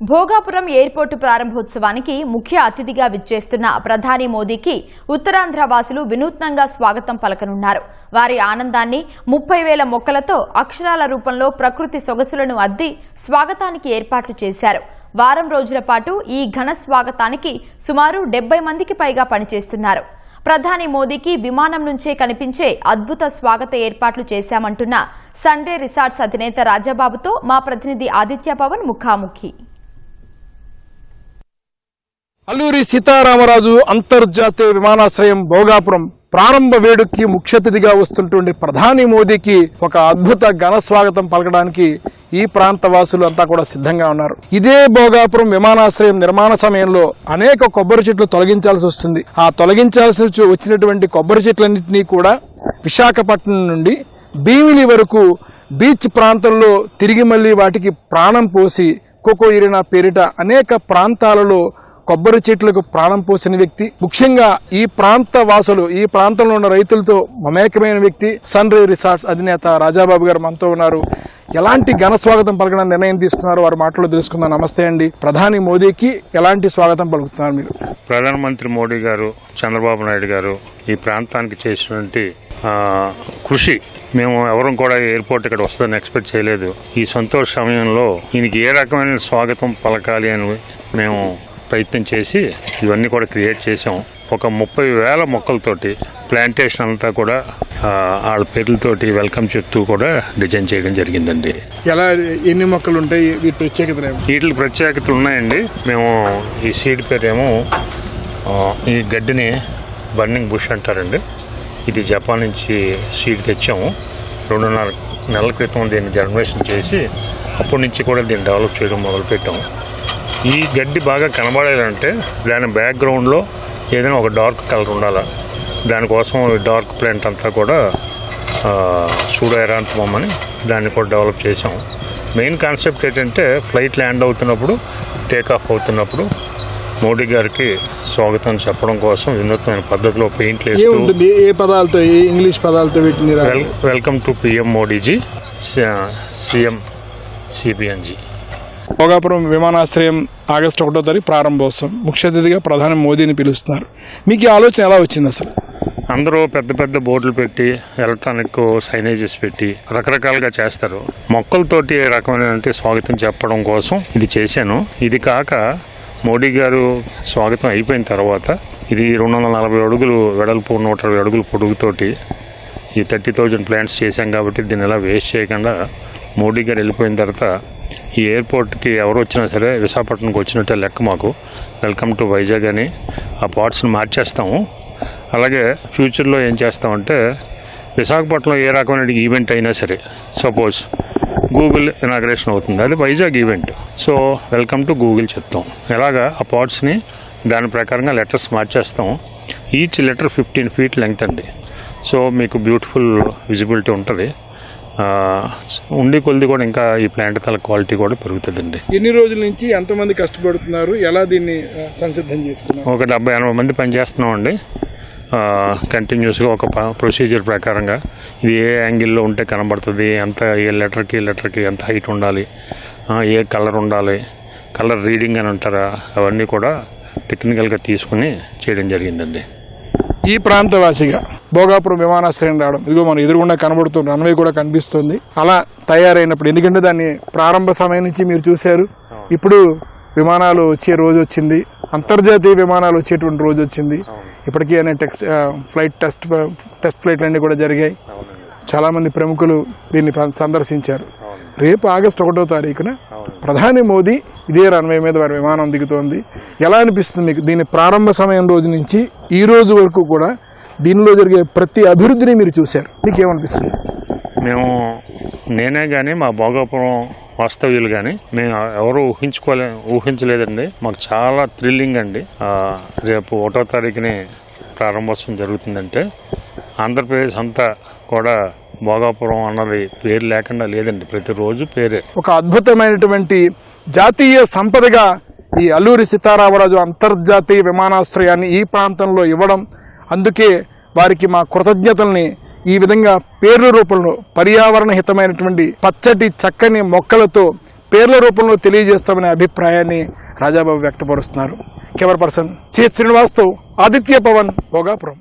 Bhogapuram airport ప్రారంభోత్సవానికి ముఖ్య అతిథిగా విచ్చేస్తున్న ప్రధాని మోదీకి ఉత్తరాంధ్ర వాసులు వినూత్నంగా స్వాగతం పలకనున్నారు. వారి ఆనందాన్ని 30,000 మొక్కలతో అక్షరాల రూపంలో ప్రకృతి సొగసులను అద్ది స్వాగతానికి ఏర్పాట్లు చేశారు. వారం రోజుల పాటు ఈ ఘన స్వాగతానికి సుమారు 70 మందికి పైగా పనిచేస్తున్నారు. ప్రధాని మోదీకి విమానం నుంచే కనిపించే అద్భుత స్వాగత ఏర్పాట్లు చేశామంటున్న సండే రిసార్ట్స్ అధినేత రాజాబాబుతో మా ప్రతినిధి ఆదిత్య పవన్ ముఖాముఖి. అల్లూరి సీతారామరాజు అంతర్జాతీయ విమానాశ్రయం భోగాపురం ప్రారంభ వేడుకకి ముఖ్య అతిథిగా వస్తుంటుండే ప్రధాని మోదీకి ఒక అద్భుత ఘన స్వాగతం పలకడానికి ఈ ప్రాంత వాసులు అంతా కూడా సిద్ధంగా ఉన్నారు. ఇదే భోగాపురం విమానాశ్రయం నిర్మాణ సమయంలో అనేక కొబ్బరి చెట్లు తొలగించాల్సి వస్తుంది. ఆ తొలగించాల్సి వచ్చినటువంటి కొబ్బరి చెట్లన్నింటినీ కూడా విశాఖపట్నం నుండి భీమిలి వరకు బీచ్ ప్రాంతంలో తిరిగి మళ్లీ వాటికి ప్రాణం పోసి కోకో ఇరినా పేరిట అనేక ప్రాంతాలలో కొబ్బరి చెట్లకు ప్రాణం పోసిన వ్యక్తి, ముఖ్యంగా ఈ ప్రాంత వాసులు, ఈ ప్రాంతంలో ఉన్న రైతులతో మమేకమైన వ్యక్తి సండే రిసార్ట్స్ అధినేత రాజాబాబు గారు మనతో ఉన్నారు. ఎలాంటి ఘన స్వాగతం పలకడానికి నిర్ణయం తీసుకున్నారు వారి మాటలో తెలుసుకుందాం. నమస్తే అండి. ప్రధాని మోదీకి ఎలాంటి స్వాగతం పలుకుతున్నారు మీరు? ప్రధానమంత్రి మోడీ గారు, చంద్రబాబు నాయుడు గారు ఈ ప్రాంతానికి చేసినటువంటి కృషి మేము ఎవరం కూడా ఎయిర్పోర్ట్ ఇక్కడ వస్తుందని ఎక్స్పెక్ట్ చేయలేదు. ఈ సంతోష సమయంలో ఈయనకి ఏ రకమైన స్వాగతం పలకాలి అని మేము ప్రయత్నం చేసి ఇవన్నీ కూడా క్రియేట్ చేసాం. ఒక 30,000 మొక్కలతోటి ప్లాంటేషన్ అంతా కూడా వాళ్ళ పేర్లతోటి వెల్కమ్ చెప్తూ కూడా డిజైన్ చేయడం జరిగిందండి. ఎలా, ఎన్ని మొక్కలు ఉంటాయి, వీటి ప్రత్యేకతలు ఉన్నాయండి. మేము ఈ సీడ్ పేరేమో ఈ గడ్డిని బర్నింగ్ బుష్ అంటారండి. ఇది జపాన్ నుంచి సీడ్ తెచ్చాము. 2.5 నెలల క్రితం దీన్ని జనరేషన్ చేసి అప్పటి నుంచి కూడా దీన్ని డెవలప్ చేయడం మొదలుపెట్టాము. ఈ గడ్డి బాగా కనబడాలంటే దాని బ్యాక్గ్రౌండ్లో ఏదైనా ఒక డార్క్ కలర్ ఉండాలి. దానికోసం డార్క్ ప్లాంట్ అంతా కూడా సూడోఎరాంథమం అని దాన్ని కూడా డెవలప్ చేసాం. మెయిన్ కాన్సెప్ట్ ఏంటంటే ఫ్లైట్ ల్యాండ్ అవుతున్నప్పుడు, టేక్ ఆఫ్ అవుతున్నప్పుడు మోడీ గారికి స్వాగతం చెప్పడం కోసం వినూత్నమైన పద్ధతిలో పెయింట్లు వేస్తూ ఇంగ్లీష్ పదాలతో welcome to PM Modiji, CM CBNji. Bhogapuram విమానాశ్రయం ఆగస్టు 1వ తారీఖు ప్రారంభోత్సవం, ముఖ్య అతిథిగా ప్రధాని మోదీని పిలుస్తున్నారు. మీకు ఈ ఆలోచన ఎలా వచ్చింది అసలు? అందరూ పెద్ద పెద్ద బోర్డులు పెట్టి, ఎలక్ట్రానిక్ సైనేజెస్ పెట్టి రకరకాలుగా చేస్తారు. మొక్కలతోటి ఏ రకమైన స్వాగతం చెప్పడం కోసం ఇది చేశాను. ఇది కాక మోడీ గారు స్వాగతం అయిపోయిన తర్వాత ఇది 240 అడుగులు వెడల్పు, 120 అడుగులు పొడుగుతోటి ఈ 30,000 ప్లాంట్స్ చేశాం. కాబట్టి దీన్ని ఎలా వేస్ట్ చేయకుండా మోడీ గారు వెళ్ళిపోయిన తర్వాత ఈ ఎయిర్పోర్ట్కి ఎవరు వచ్చినా సరే విశాఖపట్నంకి వచ్చినట్టే లెక్క. మాకు వెల్కమ్ టు వైజాగ్ అని ఆ పార్ట్స్ని మార్చేస్తాము. అలాగే ఫ్యూచర్లో ఏం చేస్తామంటే విశాఖపట్నంలో ఏ రకమైన ఈవెంట్ అయినా సరే, సపోజ్ గూగుల్ ఇనాగ్రేషన్ అవుతుంది, అది Vizag event, so welcome to Google చెప్తాం. ఎలాగా ఆ పార్ట్స్ని దాని ప్రకారంగా లెటర్స్ మార్చేస్తాం. ఈచ్ లెటర్ 15 feet లెంగ్త్ అండి. సో మీకు బ్యూటిఫుల్ విజిబిలిటీ ఉంటుంది. ఉండి కొద్ది కూడా ఇంకా ఈ ప్లాంట్ తల క్వాలిటీ కూడా పెరుగుతుందండి. ఎన్ని రోజుల నుంచి ఎంతమంది కష్టపడుతున్నారు, ఎలా దీన్ని సంసిద్ధం చేసుకున్నారు? ఒక 70-80 మంది పనిచేస్తున్నామండి. కంటిన్యూస్గా ఒక ప్రొసీజర్ ప్రకారంగా ఇది ఏ యాంగిల్లో ఉంటే కనబడుతుంది, ఎంత ఏ లెటర్కి ఎంత హైట్ ఉండాలి, ఏ కలర్ ఉండాలి, కలర్ రీడింగ్ అని అంటారా, అవన్నీ కూడా టెక్నికల్గా తీసుకుని చేయడం జరిగిందండి. ఈ ప్రాంతవాసిగా భోగాపురం విమానాశ్రయం రావడం, ఇదిగో మనం ఎదురుగుండా కనబడుతుంది, రన్వే కూడా కనిపిస్తుంది. అలా తయారైనప్పుడు, ఎందుకంటే దాన్ని ప్రారంభ సమయం నుంచి మీరు చూశారు, ఇప్పుడు విమానాలు వచ్చే రోజు వచ్చింది, అంతర్జాతీయ విమానాలు వచ్చేటువంటి రోజు వచ్చింది. ఇప్పటికీ ఫ్లైట్ టెస్ట్ ఫ్లైట్లు అన్నీ కూడా జరిగాయి. చాలామంది ప్రముఖులు దీన్ని సందర్శించారు. రేపు ఆగస్టు 1వ తారీఖున ప్రధాని మోదీ ఇదే రన్వే మీద వారి విమానం దిగుతోంది. ఎలా అనిపిస్తుంది మీకు? దీని ప్రారంభ సమయం రోజు నుంచి ఈ రోజు వరకు కూడా దీనిలో జరిగే ప్రతి అభివృద్ధిని మీరు చూశారు, మీకు ఏమనిపిస్తుంది? నేనే కానీ మా భోగాపురం వాస్తవ్యులు కానీ మేము ఎవరు ఊహించలేదండి. మాకు చాలా థ్రిల్లింగ్ అండి. రేపు 1వ తారీఖుని ప్రారంభోత్సవం జరుగుతుందంటే ఆంధ్రప్రదేశ్ అంతా కూడా భోగాపురం అన్నది పేరు లేకుండా లేదండి, ప్రతిరోజు పేరే. ఒక అద్భుతమైనటువంటి జాతీయ సంపదగా ఈ అల్లూరి సీతారామరాజు అంతర్జాతీయ విమానాశ్రయాన్ని ఈ ప్రాంతంలో ఇవ్వడం, అందుకే వారికి మా కృతజ్ఞతల్ని ఈ విధంగా పేర్ల రూపంలో పర్యావరణ హితమైనటువంటి పచ్చటి చక్కని మొక్కలతో పేర్ల రూపంలో తెలియజేస్తామనే అభిప్రాయాన్ని రాజాబాబు వ్యక్తపరుస్తున్నారు. కెమెరా పర్సన్ సిహెచ్ శ్రీనివాస్తో ఆదిత్య పవన్ భోగాపురం.